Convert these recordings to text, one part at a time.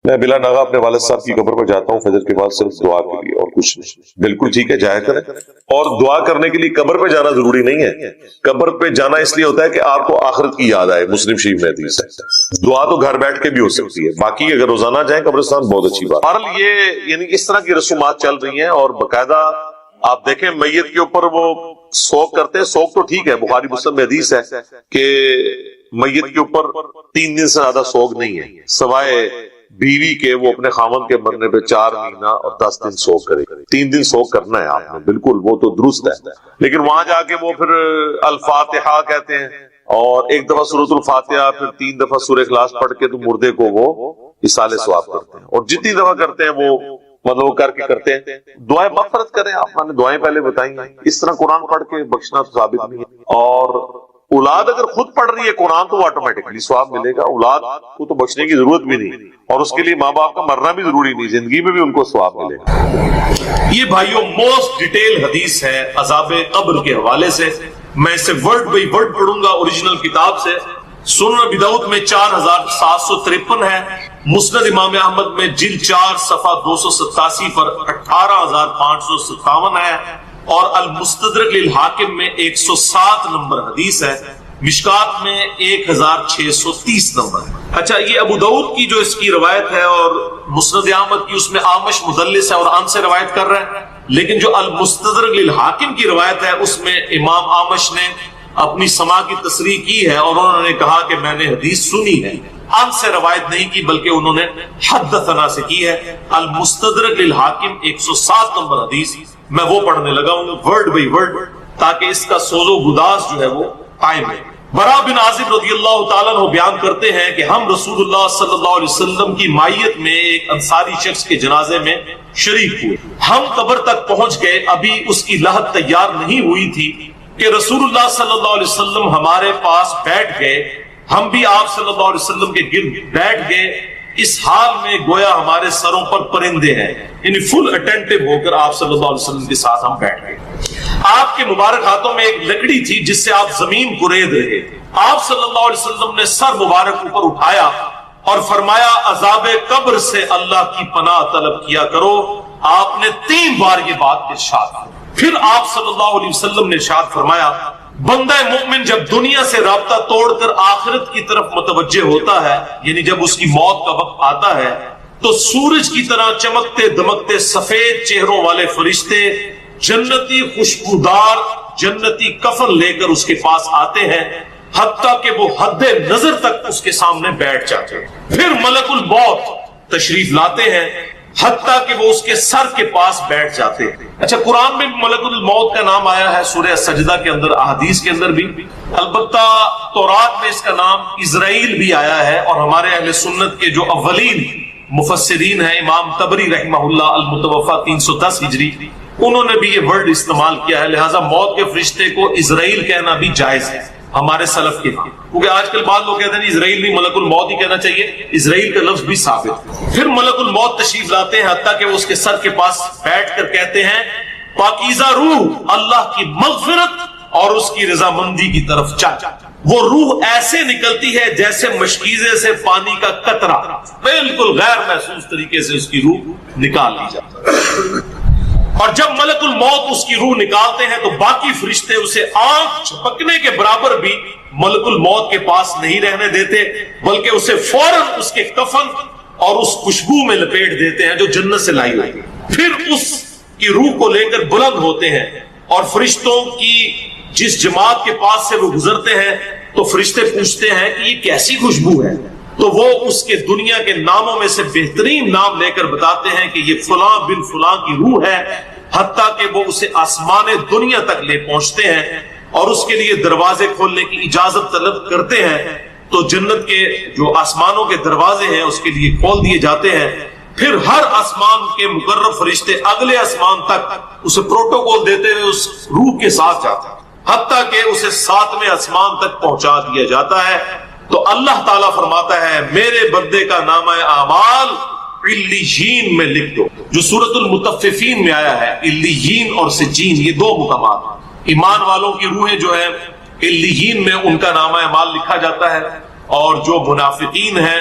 میں بلا ناغا اپنے والد صاحب کی قبر پر جاتا ہوں فجر کے بعد صرف دعا کے لیے اور کچھ نہیں. بالکل ٹھیک ہے، جایا کریں. اور دعا کرنے کے لیے قبر پہ جانا ضروری نہیں ہے. قبر پہ جانا اس لیے ہوتا ہے کہ آپ کو آخرت کی یاد آئے. مسلم شریف میں حدیث ہے. دعا تو گھر بیٹھ کے بھی ہو سکتی ہے، باقی اگر روزانہ جائیں قبرستان بہت اچھی بات. بہرحال یہ یعنی اس طرح کی رسومات چل رہی ہیں، اور باقاعدہ آپ دیکھیں میت کے اوپر وہ سوگ کرتے ہیں. سوگ تو ٹھیک ہے، بخاری مسلم میں حدیث ہے کہ میت کے اوپر 3 دن سے زیادہ سوگ نہیں ہے، سوائے بیوی کے وہ اپنے خاوند کے مرنے پہ 4 مہینہ اور 10 دن سوگ کرے. 3 دن سوگ کرنا ہے آپ نے، بالکل وہ تو درست ہے. لیکن وہاں جا کے وہ پھر الفاتحہ کہتے ہیں، اور ایک دفعہ سورۃ الفاتحہ، پھر 3 دفعہ سورہ اخلاص پڑھ کے تو مردے کو وہ اصالہ ثواب کرتے ہیں. اور جتنی دفعہ کرتے ہیں وہ مطلب کر کے کرتے ہیں. دعائیں مغفرت کریں، آپ نے دعائیں پہلے بتائیں. اس طرح قرآن پڑھ کے بخشنا تو ثابت نہیں ہے. اور اولاد اگر خود پڑھ رہی ہے قرآن تو وہ آٹومیٹکلی ثواب ملے گا. اولاد کو تو بخشنے کی ضرورت بھی نہیں، اور اس کے لیے ماں باپ کا مرنا بھی ضروری نہیں، زندگی میں بھی ان کو ثواب ملے گا. یہ بھائیوں موسٹ ڈیٹیل حدیث ہے عذاب قبر کے حوالے سے. میں اسے ورڈ بائی ورڈ پڑھوں گا اوریجنل کتاب سے. سنن ابی داؤد میں 4753 ہے. مسند امام احمد میں جلد 4 صفحہ 287 پر 18557 ہے. اور المستدرک للحاکم میں 107 نمبر حدیث ہے. مشکات میں 1630 نمبر. اچھا، یہ ابو داؤد کی جو اس کی روایت ہے اور مسند احمد کی، اس میں آمش مدلس ہے اور ان سے روایت کر رہے ہیں. لیکن جو المستدرک للحاکم کی روایت ہے اس میں امام آمش نے اپنی سماع کی تصریح کی ہے، اور انہوں نے کہا کہ میں نے حدیث سنی ہے. ان سے روایت نہیں کی بلکہ انہوں نے حدثنا سے کی ہے. المستدرک للحاکم 107 نمبر حدیث میں وہ پڑھنے لگا ہوں ورڈ بائی ورڈ، تاکہ اس کا سوز و گداز جو ہے وہ قائم ہے. برا بن عازب رضی اللہ تعالیٰ عنہ بیان کرتے ہیں کہ ہم رسول اللہ صلی اللہ علیہ وسلم کی مائیت میں ایک انصاری شخص کے جنازے میں شریک ہوئے. ہم قبر تک پہنچ گئے، ابھی اس کی لحد تیار نہیں ہوئی تھی کہ رسول اللہ صلی اللہ علیہ وسلم ہمارے پاس بیٹھ گئے. ہم بھی آپ صلی اللہ علیہ وسلم کے گرد بیٹھ گئے، اس حال میں گویا ہمارے سروں پر پرندے ہیں. یعنی فل اٹینٹو ہو کر آپ صلی اللہ علیہ وسلم کے ساتھ ہم بیٹھ گئے. آپ کے مبارک ہاتھوں میں ایک لکڑی تھی جس سے آپ زمین کو رید رہے. آپ صلی اللہ علیہ وسلم نے سر مبارک اوپر اٹھایا اور فرمایا عذاب قبر سے اللہ کی پناہ طلب کیا کرو. آپ نے 3 بار یہ بات ارشاد کی. پھر آپ صلی اللہ علیہ وسلم نے ارشاد فرمایا بندہ مومن جب دنیا سے رابطہ توڑ کر آخرت کی طرف متوجہ ہوتا ہے، یعنی جب اس کی موت کا وقت آتا ہے، تو سورج کی طرح چمکتے دمکتے سفید چہروں والے فرشتے جنتی خوشبودار جنتی کفن لے کر اس کے پاس آتے ہیں، حتیٰ کہ وہ حد نظر تک اس کے سامنے بیٹھ جاتے ہیں. پھر ملک الموت تشریف لاتے ہیں، حتیٰ کہ وہ اس کے سر کے پاس بیٹھ جاتے ہیں. اچھا، قرآن میں ملک الموت کا نام آیا ہے، سورہ سجدہ کے اندر، احادیث کے اندر بھی. البتہ تورات میں اس کا نام اسرائیل بھی آیا ہے، اور ہمارے اہل سنت کے جو اولین مفسرین ہیں امام طبری رحمہ اللہ المتوفى 310 ہجری، انہوں نے بھی یہ ورڈ استعمال کیا ہے. لہٰذا موت کے فرشتے کو اسرائیل کہنا بھی جائز ہے ہمارے سلف کے ہاں، کیونکہ آج کل بعض لوگ کہتے ہیں اسرائیل نہیں، ملک الموت ہی کہنا چاہیے. اسرائیل کا لفظ بھی ثابت. پھر ملک الموت تشریف لاتے ہیں، حتیٰ کہ وہ اس کے سر کے پاس بیٹھ کر کہتے ہیں پاکیزہ روح اللہ کی مغفرت اور اس کی رضامندی کی طرف چل. وہ روح ایسے نکلتی ہے جیسے مشکیزے سے پانی کا قطرہ، بالکل غیر محسوس طریقے سے اس کی روح نکال لی جاتی ہے. اور جب ملک الموت اس کی روح نکالتے ہیں تو باقی فرشتے اسے آنکھ جھپکنے کے برابر بھی ملک الموت کے پاس نہیں رہنے دیتے، بلکہ اسے فوراً اس کے کفن اور اس خوشبو میں لپیٹ دیتے ہیں جو جنت سے لائی ہوئی. پھر اس کی روح کو لے کر بلند ہوتے ہیں، اور فرشتوں کی جس جماعت کے پاس سے وہ گزرتے ہیں تو فرشتے پوچھتے ہیں کہ یہ کیسی خوشبو ہے، تو وہ اس کے دنیا کے ناموں میں سے بہترین نام لے کر بتاتے ہیں کہ یہ فلاں بن فلاں کی روح ہے. حتیٰ کہ وہ اسے آسمان دنیا تک لے پہنچتے ہیں اور اس کے لیے دروازے کھولنے کی اجازت طلب کرتے ہیں، تو جنت کے جو آسمانوں کے دروازے ہیں اس کے لیے کھول دیے جاتے ہیں. پھر ہر آسمان کے مقرب فرشتے اگلے آسمان تک اسے پروٹوکول دیتے ہوئے اس روح کے ساتھ جاتے ہیں، حتیٰ کہ اسے 7ویں آسمان تک پہنچا دیا جاتا ہے. تو اللہ تعالیٰ فرماتا ہے میرے بندے کا نامہ اعمال علیین میں لکھ دو، جو سورۃ المطففین میں آیا ہے. علیین اور سجین یہ 2 مقامات. ایمان والوں کی روحیں جو ہیں علیین میں ان کا نامہ اعمال لکھا جاتا ہے، اور جو منافقین ہیں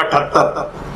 78,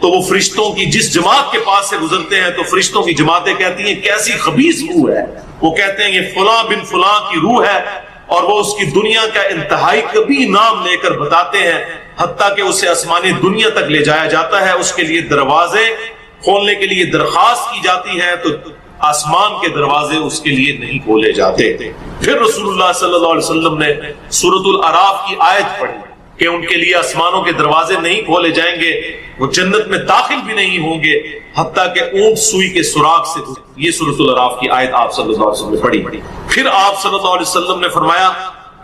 تو وہ فرشتوں کی جس جماعت کے پاس سے گزرتے ہیں تو فرشتوں کی جماعتیں کہتی ہیں کیسی خبیث روح ہے. وہ کہتے ہیں یہ فلاں بن فلاں کی روح ہے، اور وہ اس کی دنیا کا انتہائی کبھی نام لے کر بتاتے ہیں، حتیٰ کہ اسے آسمانی دنیا تک لے جایا جاتا ہے. اس کے لیے دروازے کھولنے کے لیے درخواست کی جاتی ہے تو آسمان کے دروازے اس کے لیے نہیں کھولے جاتے. پھر رسول اللہ صلی اللہ علیہ وسلم نے سورۃ الاعراف کی آیت پڑھی کہ ان کے لیے آسمانوں کے دروازے نہیں کھولے جائیں گے، وہ جنت میں داخل بھی نہیں ہوں گے حتیٰ کہ اونٹ سوئی کے سوراخ سے. یہ سورۃ الاعراف کی آیت آپ صلی اللہ علیہ وسلم نے پڑھی. پھر آپ صلی اللہ علیہ وسلم نے فرمایا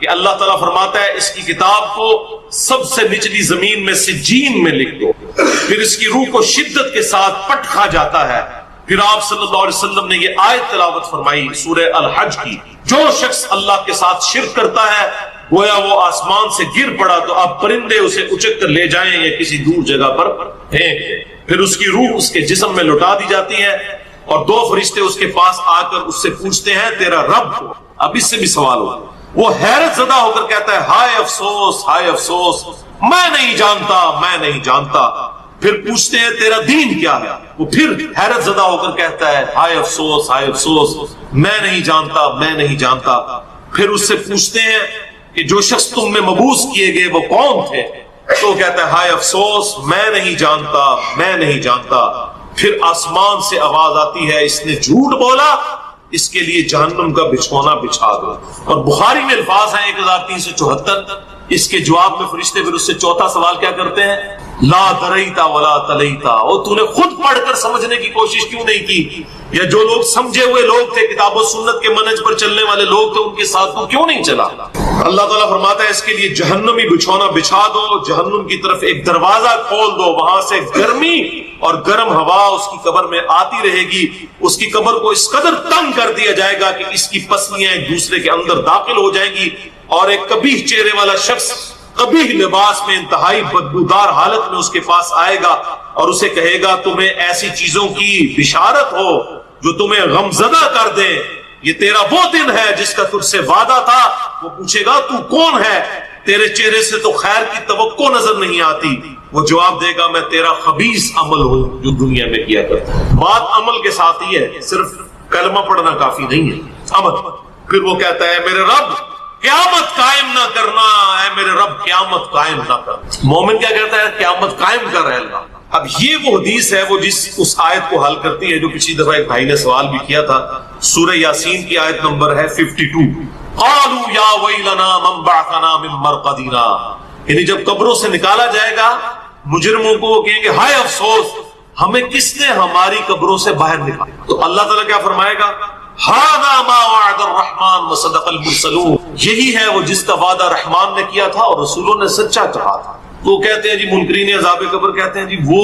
کہ اللہ تعالیٰ فرماتا ہے اس کی کتاب کو سب سے نچلی زمین میں سجین میں لکھ دو. پھر اس کی روح کو شدت کے ساتھ پٹ کھا جاتا ہے. پھر آپ صلی اللہ علیہ وسلم نے یہ آیت تلاوت فرمائی سورہ الحج کی، جو شخص اللہ کے ساتھ شرک کرتا ہے گویا وہ آسمان سے گر پڑا تو اب پرندے اسے اچک کر لے جائیں یا کسی دور جگہ پر پھینک دیں. پھر اس کی روح اس کے جسم میں لوٹا دی جاتی ہے اور دو فرشتے اس کے پاس آ کر اس سے پوچھتے ہیں تیرا رب کو. اب اس سے بھی سوال ہو. وہ حیرت زدہ ہو کر کہتا ہے ہائے افسوس ہائے افسوس، میں نہیں جانتا میں نہیں جانتا. پھر پوچھتے ہیں تیرا دین کیا ہے، وہ پھر حیرت زدہ ہو کر کہتا ہے ہائے افسوس میں نہیں جانتا میں نہیں جانتا. پھر اس سے پوچھتے ہیں کہ جو شخص تم میں مبعوث کیے گئے وہ کون تھے، تو کہتا ہے ہائے افسوس میں نہیں جانتا میں نہیں جانتا. پھر آسمان سے آواز آتی ہے اس نے جھوٹ بولا، اس کے لیے جہنم کا بچھونا بچھا دو. اور بخاری میں الفاظ ہیں 1374. اس کے جواب میں فرشتے پھر اس سے چوتھا سوال کیا کرتے ہیں، لا دریتا ولا تلیتا، اور تو نے خود پڑھ کر سمجھنے کی کوشش کیوں نہیں کی، یا جو لوگ سمجھے ہوئے لوگ تھے کتاب و سنت کے منہج پر چلنے والے لوگ تھے ان کے ساتھ تو کیوں نہیں چلا. اللہ تعالیٰ فرماتا ہے اس کے لیے جہنمی بچھونا بچھا دو، جہنم کی طرف ایک دروازہ کھول دو، وہاں سے گرمی اور گرم ہوا اس کی قبر میں آتی رہے گی. اس کی قبر کو اس قدر تنگ کر دیا جائے گا کہ اس کی پسلیاں ایک دوسرے کے اندر داخل ہو جائیں گی، اور ایک قبیح چہرے والا شخص قبیح لباس میں انتہائی بدبودار حالت میں اس کے پاس آئے گا اور اسے کہے گا تمہیں ایسی چیزوں کی بشارت ہو جو تمہیں غمزدہ کر دے، یہ تیرا وہ دن ہے جس کا تجھ سے وعدہ تھا. وہ پوچھے گا تو کون ہے، تیرے چہرے سے تو خیر کی توقع نظر نہیں آتی. وہ جواب دے گا میں تیرا خبیث عمل ہوں جو دنیا میں کیا کرتا ہے. بات عمل کے ساتھ ہی ہے، صرف کلمہ پڑھنا کافی نہیں ہے، عمل. پھر وہ کہتا ہے میرے رب قیامت قائم نہ کرنا، اے میرے رب قیامت قائم نہ کرنا. مومن کیا کہتا ہے، قیامت قائم کر رہے اللہ. اب یہ وہ حدیث ہے وہ جس اس آیت کو حل کرتی ہے جو پچھلی دفعہ ایک بھائی نے سوال بھی کیا تھا. سورہ یاسین کی آیت نمبر ہے 52. قالوا یا ویلنا من بعثنا من مرقدنا، یعنی جب قبروں سے نکالا جائے گا مجرموں کو وہ کہیں گے ہائے افسوس ہمیں کس نے ہماری قبروں سے باہر نکالا. تو اللہ تعالیٰ کیا فرمائے گا، هذا ما وعد الرحمن وصدق المرسلون، یہی ہے وہ جس کا وعدہ رحمان نے کیا تھا اور رسولوں نے سچا کہا تھا. تو کہتے ہیں جی منکرین عذاب قبر کہتے ہیں جی وہ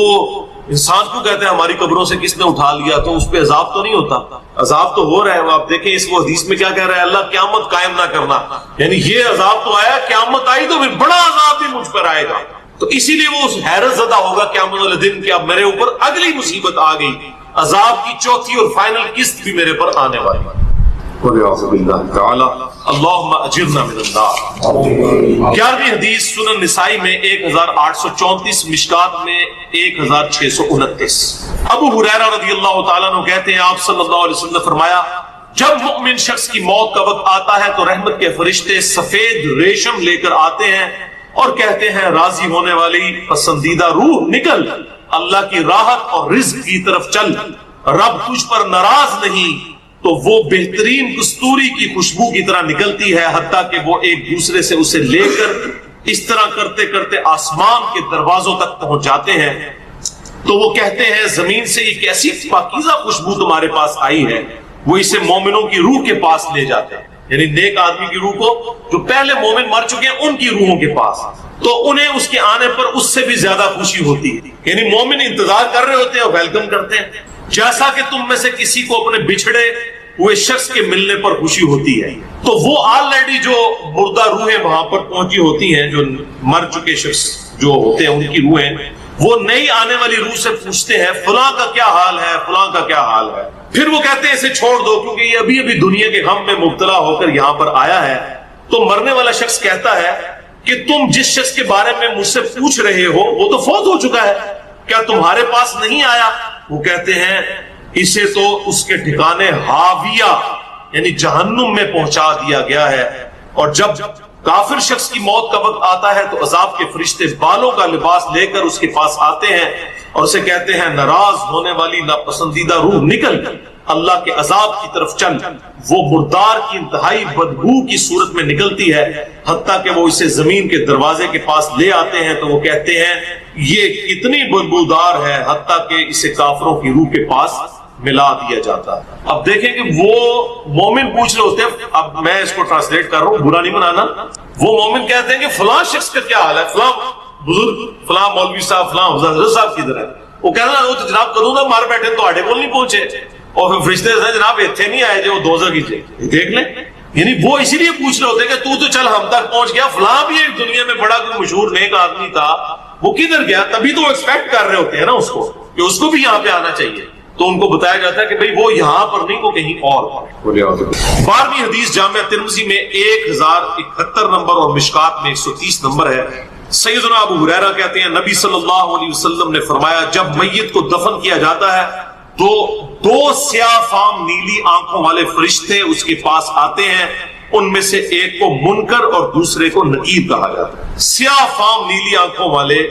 انسان کو کہتے ہیں ہماری قبروں سے کس نے اٹھا لیا تو اس پہ عذاب تو نہیں ہوتا. عذاب تو ہو رہا ہے. آپ دیکھیں اس کو حدیث میں کیا کہہ رہا ہے، اللہ قیامت قائم نہ کرنا، یعنی یہ عذاب تو آیا، قیامت آئی تو پھر بڑا عذاب بھی مجھ پر آئے گا. تو اسی لیے وہ حیرت زدہ ہوگا قیامت والے دن کہ اب میرے اوپر اگلی مصیبت آ گئی، عذاب کی چوتھی اور فائنل قسط بھی میرے پر آنے والی ہے. اللہم اجرنا من النار. 11ویں حدیث سنن نسائی میں 1834، مشکات میں 1629. ابو ہریرہ رضی اللہ تعالیٰ عنہ کہتے ہیں آپ صلی اللہ علیہ وسلم نے فرمایا جب مؤمن شخص کی موت کا وقت آتا ہے تو رحمت کے فرشتے سفید ریشم لے کر آتے ہیں اور کہتے ہیں راضی ہونے والی پسندیدہ روح نکل، اللہ کی راحت اور رزق کی طرف چل، رب تجھ پر ناراض نہیں. تو وہ بہترین کستوری کی خوشبو کی طرح نکلتی ہے حتیٰ کہ وہ ایک دوسرے سے اسے لے کر اس طرح کرتے کرتے آسمان کے دروازوں تک پہنچ جاتے ہیں. تو وہ کہتے ہیں زمین سے یہ کیسی پاکیزہ خوشبو تمہارے پاس آئی ہے. وہ اسے مومنوں کی روح کے پاس لے جاتے ہیں، یعنی نیک آدمی کی روح کو، جو پہلے مومن مر چکے ہیں ان کی روحوں کے پاس. تو انہیں اس کے آنے پر اس سے بھی زیادہ خوشی ہوتی ہے، یعنی مومن انتظار کر رہے ہوتے ہیں اور ویلکم کرتے ہیں. جیسا کہ تم میں سے کسی کو اپنے بچھڑے ہوئے شخص کے ملنے پر خوشی ہوتی ہے. تو وہ آلریڈی جو مردہ روحیں وہاں پر پہنچی ہوتی ہیں، جو مر چکے شخص جو ہوتے ہیں ان کی روحیں، وہ نئی آنے والی روح سے پوچھتے ہیں فلاں کا کیا حال ہے، فلاں کا کیا حال ہے. پھر وہ کہتے ہیں اسے چھوڑ دو کیونکہ یہ ابھی ابھی دنیا کے غم میں مبتلا ہو کر یہاں پر آیا ہے. تو مرنے والا شخص کہتا ہے کہ تم جس شخص کے بارے میں مجھ سے پوچھ رہے ہو وہ تو فوت ہو چکا ہے. کیا تمہارے پاس نہیں آیا؟ وہ کہتے ہیں اسے تو اس کے ٹھکانے ہاویہ یعنی جہنم میں پہنچا دیا گیا ہے، اور جب کافر شخص کی موت کا وقت آتا ہے تو عذاب کے فرشتے بالوں کا لباس لے کر اس کے پاس آتے ہیں اور اسے کہتے ہیں ناراض ہونے والی ناپسندیدہ روح نکل، اللہ کے عذاب کی طرف چل۔ وہ مردار کی انتہائی بدبو کی صورت میں نکلتی ہے، حتیٰ کہ وہ اسے زمین کے دروازے کے پاس لے آتے ہیں تو وہ کہتے ہیں یہ کتنی بدبودار ہے، حتیٰ کہ اسے کافروں کی روح کے پاس ملا دیا جاتا ہے۔ اب دیکھیں کہ وہ مومن پوچھ رہے ہوتے ہیں، اب میں اس کو ٹرانسلیٹ کر رہا ہوں، برا نہیں منانا، وہ مومن کہتے ہیں کہ فلاں شخص کا کیا حال ہے، فلاں بزرگ، فلاں مولوی صاحب، فلاں حضرت صاحب کدھر ہے؟ وہ کہنا وہ تو جناب کروں گا مار بیٹھے تو آڈے کول نہیں پہنچے، اور پھر فرشتے سے جناب اتنے نہیں آئے جو دوزخ کی جے دیکھ لیں۔ یعنی وہ اسی لیے پوچھ رہے ہوتے ہیں کہ تو چل ہم تک پہنچ گیا، فلاں بھی ایک دنیا میں بڑا کوئی مشہور نیک آدمی تھا، وہ کدھر گیا؟ تبھی تو وہ ایکسپیکٹ کر رہے ہوتے ہیں نا اس کو کہ اس کو بھی یہاں پہ آنا چاہیے، تو ان کو بتایا جاتا ہے کہ بھئی وہ یہاں پر نہیں، وہ کہیں اور پر۔ 12ویں حدیث جامع ترمذی میں 1071 نمبر اور مشکات میں 130 نمبر ہے۔ سیدنا ابو ہریرہ کہتے ہیں نبی صلی اللہ علیہ وسلم نے فرمایا جب میت کو دفن کیا جاتا ہے تو 2 سیاہ فام نیلی آنکھوں والے فرشتے اس کے پاس آتے ہیں، ان میں سے ایک کو منکر اور دوسرے کو نکیر کہا جاتا ہے۔ سیاہ فام نیلی آنکھوں والے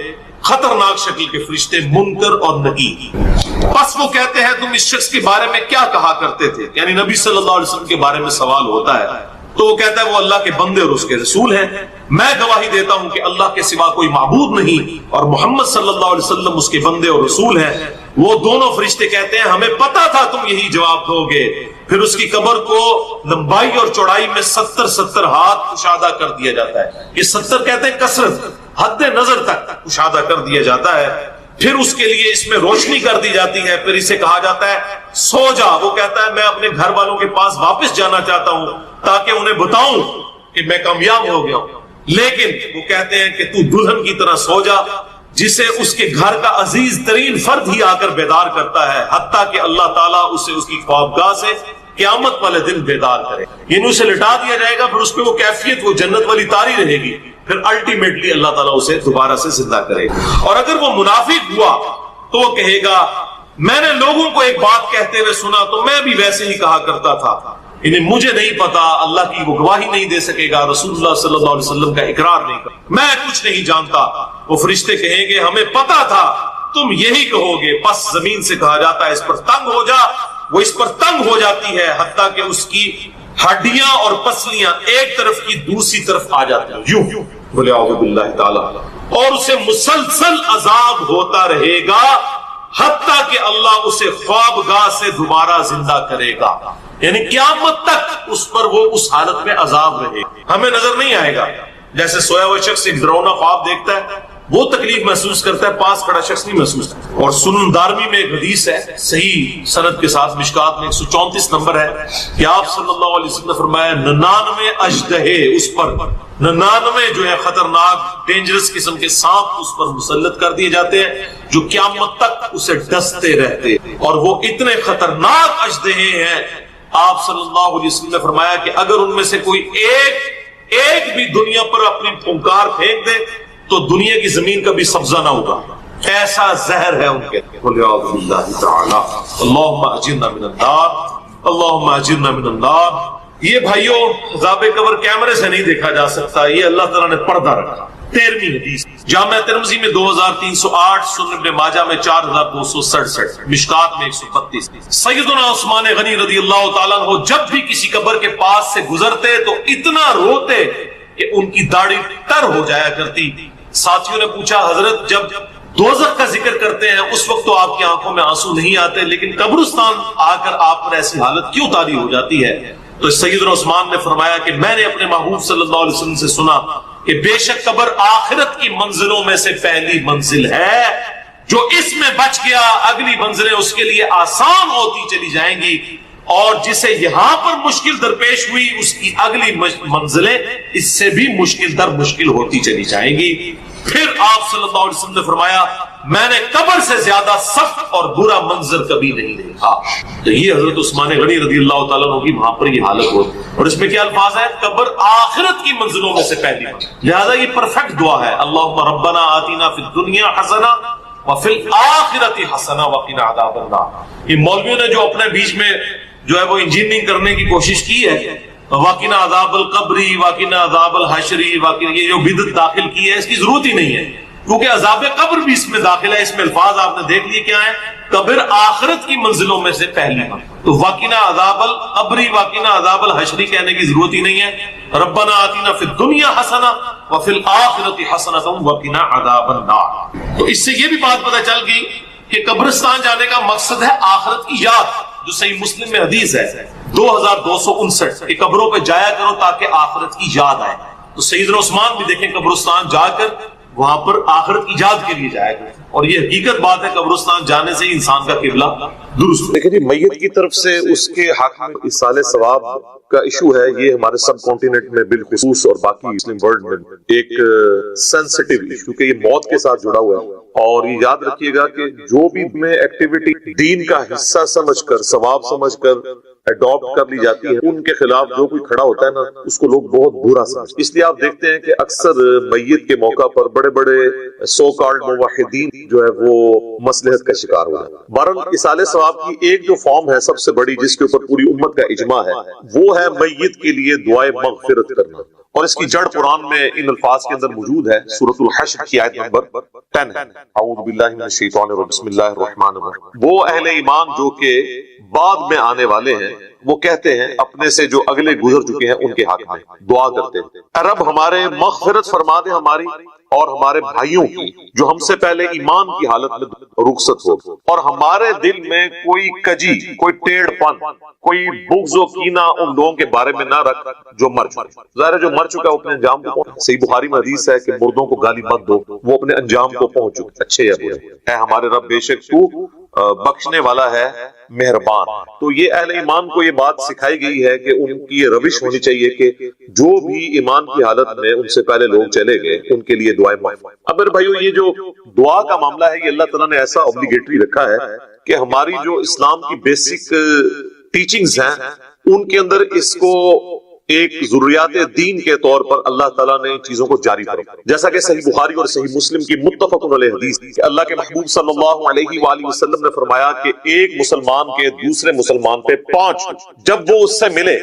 خطرناک شکل کے فرشتے منکر اور نکیر۔ بس وہ کہتے ہیں تم اس شخص کے بارے میں کیا کہا کرتے تھے، یعنی نبی صلی اللہ علیہ وسلم کے بارے میں سوال ہوتا ہے تو وہ کہتا ہے وہ اللہ کے بندے اور اس کے رسول ہیں، میں گواہی دیتا ہوں کہ اللہ کے سوا کوئی معبود نہیں اور محمد صلی اللہ علیہ وسلم اس کے بندے اور رسول ہیں۔ وہ دونوں فرشتے کہتے ہیں ہمیں پتا تھا تم یہی جواب دو گے۔ پھر اس کی قبر کو لمبائی اور چوڑائی میں 70 ہاتھ کشادہ کر دیا جاتا ہے، یہ 70 کہتے ہیں کثرت، حد نظر تک کشادہ کر دیا جاتا ہے۔ پھر اس کے لیے اس میں روشنی کر دی جاتی ہے، پھر اسے کہا جاتا ہے سو جا۔ وہ کہتا ہے میں اپنے گھر والوں کے پاس واپس جانا چاہتا ہوں تاکہ انہیں بتاؤں کہ میں کامیاب ہو گیا ہوں، لیکن وہ کہتے ہیں کہ تو دلہن کی طرح سو جا جسے اس کے گھر کا عزیز ترین فرد ہی آ کر بیدار کرتا ہے، حتیٰ کہ اللہ تعالیٰ اسے اس کی خوابگاہ سے قیامت والے دن بیدار کرے، یعنی اسے لٹا دیا جائے گا، پھر اس پہ وہ کیفیت وہ جنت والی تاری رہے گی، پھر الٹیمیٹلی اللہ تعالیٰ اسے دوبارہ سے زندہ کرے گا۔ اور اگر وہ منافق ہوا تو وہ کہے گا میں نے لوگوں کو ایک بات کہتے ہوئے سنا تو میں بھی ویسے ہی کہا کرتا تھا، یعنی مجھے نہیں پتا، اللہ کی وہ گواہی نہیں دے سکے گا، رسول اللہ صلی اللہ علیہ وسلم کا اقرار نہیں کرے، میں کچھ نہیں جانتا۔ وہ فرشتے کہیں گے ہمیں پتا تھا تم یہی کہو گے، بس زمین سے کہا جاتا ہے اس پر تنگ ہو جا، وہ اس پر تنگ ہو جاتی ہے حتیٰ کہ اس کی ہڈیاں اور پسلیاں ایک طرف کی دوسری طرف آ جاتی ہیں، یوں بولے اعوذ باللہ تعالی، اور اسے مسلسل عذاب ہوتا رہے گا حتیٰ کہ اللہ اسے خوابگاہ سے دوبارہ زندہ کرے گا، یعنی قیامت تک اس پر وہ اس حالت میں عذاب رہے گا۔ ہمیں نظر نہیں آئے گا، جیسے سویا ہوا شخص ایک ڈراؤنا خواب دیکھتا ہے وہ تکلیف محسوس کرتا ہے، پاس کھڑا شخص نہیں محسوس کرتا۔ اور سنن دارمی میں ایک حدیث ہے صحیح سند کے ساتھ، مشکات میں 134 نمبر ہے کہ آپ صلی اللہ علیہ وسلم نے فرمایا 99 اژدہے اس پر، 99 جو ہے خطرناک ڈینجرس قسم کے سانپ اس پر مسلط کر دیے جاتے ہیں جو قیامت تک اسے ڈستے رہتے، اور وہ اتنے خطرناک اژدہے ہیں آپ صلی اللہ علیہ وسلم نے فرمایا کہ اگر ان میں سے کوئی ایک بھی دنیا پر اپنی پھنکار پھینک دے تو دنیا کی زمین کا بھی سبزہ نہ ہوگا، ایسا زہر ہے ان کے۔ اللہم اجرنا من النار، اللہم اجرنا من النار۔ یہ بھائیوں عذاب قبر کیمرے سے نہیں دیکھا جا سکتا، یہ اللہ تعالیٰ نے پردہ رکھا۔ 13ویں حدیث جامع ترمذی میں 2308، سنن ابن ماجہ میں 4267، مشکات میں 132۔ سیدنا عثمان غنی رضی اللہ تعالیٰ عنہ جب بھی کسی قبر کے پاس سے گزرتے تو اتنا روتے کہ ان کی داڑھی تر ہو جایا کرتی۔ ساتھیوں نے پوچھا حضرت جب دوزخ کا ذکر کرتے ہیں اس وقت تو آپ کی آنکھوں میں آنسو نہیں آتے، لیکن قبرستان آ کر آپ پر ایسی حالت کیوں طاری ہو جاتی ہے؟ تو سیدنا عثمان نے فرمایا کہ میں نے اپنے محبوب صلی اللہ علیہ وسلم سے سنا کہ بے شک قبر آخرت کی منزلوں میں سے پہلی منزل ہے، جو اس میں بچ گیا اگلی منزلیں اس کے لیے آسان ہوتی چلی جائیں گی، اور جسے یہاں پر مشکل درپیش ہوئی اس کی اگلی منزلیں اس سے بھی مشکل در مشکل ہوتی چلی جائیں گی۔ پھر آپ صلی اللہ علیہ وسلم نے فرمایا میں نے قبر سے زیادہ سخت اور برا منظر کبھی نہیں دیکھا۔ تو یہ حضرت عثمان غنی رضی اللہ تعالیٰ عنہ کی وہاں پر یہ حالت ہوتی، اور اس میں کیا الفاظ ہے؟ قبر آخرت کی منزلوں میں سے پہلی، لہذا یہ پرفیکٹ دعا ہے، اللہم ربنا آتینا فی الدنیا حسنہ وفی الآخرۃ حسنہ وقنا عذاب النار۔ یہ مولویوں نے جو اپنے بیچ میں جو ہے وہ انجینئرنگ کرنے کی کوشش کی ہے، وقنا عذاب القبری، وقنا عذاب الحشری، یہ جو بدعت داخل کی ہے، اس کی ضرورت ہی نہیں ہے، کیونکہ عذاب قبر بھی اس میں داخل ہے۔ اس میں الفاظ آپ نے دیکھ لیے کیا ہے، قبر آخرت کی منزلوں میں سے پہلی ہے، تو وقنا عذاب القبری وقنا عذاب الحشری کہنے کی ضرورت ہی نہیں ہے۔ ربنا آتنا فی الدنیا حسنہ وفی الآخرۃ حسنۃ وقنا عذاب النار۔ تو اس سے یہ بھی بات پتہ چل گئی کہ قبرستان جانے کا مقصد ہے آخرت کی یاد، جو صحیح مسلم میں حدیث ہے 2259 کہ قبروں پہ جایا کرو تاکہ آخرت کی یاد آئے۔ تو سیدنا عثمان بھی دیکھیں قبرستان جا کر وہاں پر آخرت کی یاد کے لیے جایا کرتے، اور یہ حقیقت بات ہے، قبرستان جانے سے ہی انسان کا قبلہ درست۔ دیکھیں جی، میت کی طرف سے اس کے حق میں ایصال ثواب کا ایشو ہے، یہ ہمارے سب کانٹیننٹ میں بالخصوص اور باقی مسلم ورلڈ میں ایک سینسٹیو ایشو کہ یہ موت کے ساتھ جڑا ہوا ہے۔ اور یہ یاد رکھیے گا کہ جو بھی میں ایکٹیویٹی دین کا حصہ سمجھ کر، ثواب سمجھ کر اڈاپٹ کر لی جاتی ہے، ان کے خلاف جو کوئی کھڑا ہوتا ہے نا، اس کو لوگ بہت برا سمجھتے ہیں۔ اس لیے آپ دیکھتے ہیں کہ اکثر میت کے موقع پر بڑے بڑے سو کالڈ موحدین جو ہے وہ مصلحت کا شکار ہو جاتے ہیں۔ بہرحال ایصال ثواب کی ایک جو فارم ہے سب سے بڑی، جس کے اوپر پوری امت کا اجماع ہے، وہ ہے میت کے لیے دعائے مغفرت کرنا، اور اس کی جڑ قرآن میں ان الفاظ کے اندر موجود ہے۔ سورۃ الحشر کی آیت نمبر 10 ہے، اعوذ باللہ من الشیطان الرجیم، بسم اللہ الرحمن الرحیم۔ وہ اہل ایمان جو کہ بعد میں آنے والے ہیں، وہ کہتے ہیں اپنے سے جو اگلے گزر چکے ہیں ان کے حق میں دعا کرتے ہیں، اے رب ہمارے مغفرت فرما دے ہماری اور ہمارے بھائیوں کی جو ہم سے پہلے ایمان کی حالت میں رخصت ہو، اور ہمارے دل میں کوئی کجی، کوئی ٹیڑھ پن، کوئی بغض و کینہ ان لوگوں کے بارے میں نہ رکھ جو مر چکے۔ ظاہر ہے جو مر چکا ہے وہ اپنے انجام کو پہنچ۔ صحیح بخاری میں حدیث ہے کہ مردوں کو گالی مت دو، وہ اپنے انجام کو پہنچ چکے، اچھے یا برے۔ اے ہمارے رب بے شک تو بخشنے والا ہے، مہربان۔ تو یہ اہل ایمان کو یہ بات سکھائی گئی ہے کہ ان کی یہ روش ہونی چاہیے کہ جو بھی ایمان کی حالت میں ان سے پہلے لوگ چلے گئے ان کے لیے دعائیں مغفرت۔ اب میرے بھائیو، یہ جو دعا کا معاملہ ہے، یہ اللہ تعالیٰ نے ایسا اوبلیگیٹری رکھا ہے کہ ہماری جو اسلام کی بیسک ٹیچنگز ہیں ان کے اندر اس کو ایک ضروریات دین کے طور پر اللہ تعالیٰ نے چیزوں کو جاری کرا، جیسا کہ صحیح بخاری اور صحیح مسلم کی متفق علیہ حدیث کہ اللہ کے محبوب صلی اللہ علیہ وآلہ وسلم نے فرمایا کہ ایک مسلمان کے دوسرے مسلمان پہ 5 جب وہ اس سے ملے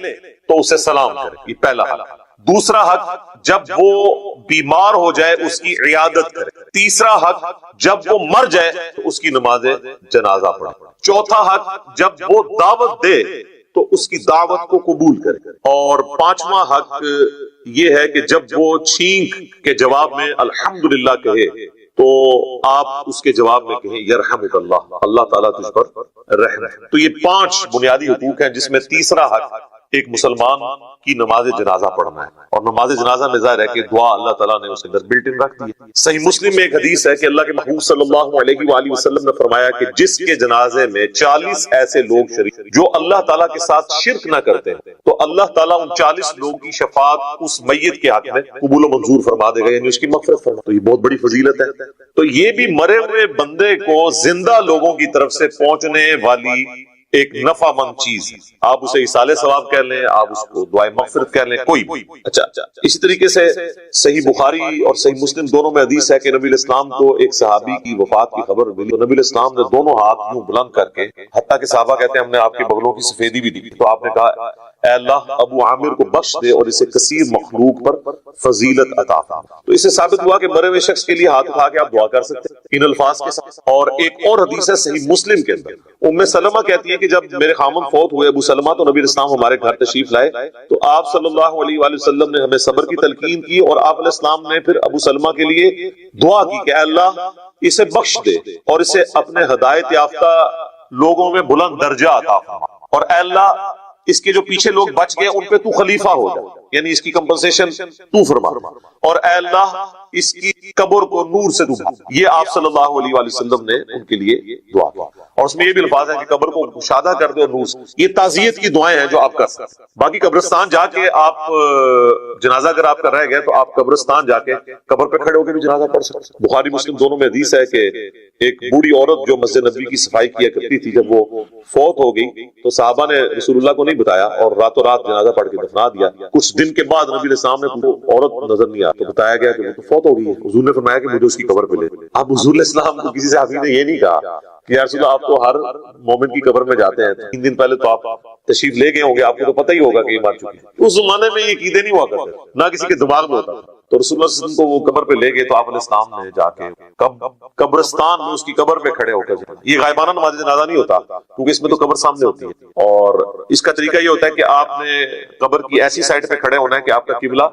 تو اسے سلام کرے، یہ پہلا حق۔ دوسرا حق، جب وہ بیمار ہو جائے اس کی عیادت کرے۔ تیسرا حق، جب وہ مر جائے تو اس کی نماز جنازہ پڑھے۔ چوتھا حق، جب وہ دعوت دے تو اس کی دعوت کو قبول کرے۔ اور 5واں حق یہ ہے کہ جب وہ چھینک کے جواب میں الحمدللہ کہے تو آپ اس کے جواب میں کہیں یرحمک اللہ، اللہ تعالیٰ تجھ پر رحم۔ تو یہ 5 بنیادی حقوق ہیں، جس میں تیسرا حق ایک مسلمان کی نماز جنازہ پڑھنا ہے، اور نماز جنازہ میں ظاہر ہے کہ دعا اللہ تعالیٰ نے اس کے اندر بلٹ ان رکھ دی ہے۔ صحیح مسلم میں ایک حدیث ہے کہ اللہ کے محبوب صلی اللہ علیہ وآلہ وسلم نے فرمایا کہ جس کے جنازے میں 40 ایسے لوگ شریک جو اللہ تعالیٰ کے ساتھ شرک نہ کرتے ہیں تو اللہ تعالیٰ ان 40 لوگوں کی شفاعت اس میت کے حق میں قبول و منظور فرما دے گا، یعنی اس کی مغفرت فرما۔ تو یہ بہت بڑی فضیلت ہے۔ تو یہ بھی مرے ہوئے بندے کو زندہ لوگوں کی طرف سے پہنچنے والی ایک نفع مند چیز ہے، آپ اسے ایصال ثواب کہہ لیں، آپ اس کو دعائے مغفرت کہہ لیں، کوئی بھی۔ اچھا، اسی طریقے سے صحیح بخاری اور صحیح مسلم دونوں میں حدیث ہے کہ نبی الاسلام کو ایک صحابی کی وفات کی خبر ملی تو نبی الاسلام نے دونوں ہاتھ یوں بلند کر کے، حتیٰ کہ صحابہ کہتے ہیں ہم نے آپ کے بغلوں کی سفیدی بھی دی، تو آپ نے کہا اے اللہ ابو عامر کو بخش دے اور اسے کثیر مخلوق پر فضیلت عطا فرما۔ تو اس سے ثابت ہوا کہ مرے ہوئے شخص کے لیے ہاتھ اٹھا کے آپ دعا کر سکتے ہیں ان الفاظ کے ساتھ۔ اور ایک اور حدیث ہے صحیح مسلم کے اندر، ام سلمہ کہتی ہے کہ جب میرے خامن فوت ہوئے ابو سلمہ تو نبی الاسلام ہمارے گھر تشریف لائے تو آپ صلی اللہ علیہ وآلہ وسلم نے ہمیں صبر کی تلقین کی، اور آپ علیہ السلام نے پھر ابو سلمہ کے لیے دعا کی کہ اے اللہ اسے بخش دے اور اسے اپنے ہدایت یافتہ لوگوں میں بلند درجہ عطا فرما، اور اے اللہ اس کے جو پیچھے لوگ بچ گئے ان پہ تو خلیفہ ہو جائے، یعنی اس کی کمپنسیشن تو فرما، اور اے اللہ اس کی قبر کو نور سے ڈوبا۔ یہ آپ صلی اللہ علیہ وآلہ وسلم نے ان کے لیے دعا کی، اور اس میں یہ بھی الفاظ ہیں کہ قبر کو مشاہدہ کر دے اور نور سے۔ یہ تعزیت کی دعائیں ہیں جو آپ کر سکتے ہیں۔ باقی قبرستان جا کے آپ جنازہ اگر آپ کا رہ گئے تو آپ قبرستان جا کے قبر پہ کھڑے ہو کے بھی جنازہ پڑھ سکتے ہیں۔ بخاری مسلم دونوں میں حدیث ہے کہ ایک بوڑھی عورت جو مسجد نبوی کی صفائی کیا کرتی تھی، جب وہ فوت ہو گئی تو صحابہ نے رسول اللہ کو نہیں بتایا اور راتوں رات جنازہ پڑھ کے دفنا دیا۔ کچھ دن کے بعد نبی علیہ السلام نے عورت نظر نہیں آئی تو بتایا گیا کہ وہ تو فوت فوت ہو گئی ہے، حضور نے فرمایا کہ مجھے اس کی قبر پہ لے۔ اب حضور علیہ السلام کو کسی صحابی نے یہ نہیں کہا کہ یا رسول اللہ آپ تو ہر مومن کی قبر میں جاتے ہیں، 3 دن پہلے تو آپ تشریف لے گئے ہوں گے، آپ کو تو پتہ ہی ہوگا کہ یہ مر چکی ہے۔ اس زمانے میں یہ عقیدے نہیں ہوا کرتے، نہ کسی کے دماغ میں ہوتا، تو رسول اللہ صلی اللہ علیہ وسلم کو وہ قبر پہ لے گئے تو آپ علیہ السلام نے جا کے قبرستان میں اس کی قبر پہ کھڑے ہو کر، یہ غائبانہ نماز جنازہ نہیں ہوتا کیونکہ اس میں تو قبر سامنے ہوتی ہے، اور اس کا طریقہ یہ ہوتا ہے کہ آپ نے قبر کی ایسی سائڈ پہ کھڑے ہونا ہے کہ آپ کا قبلہ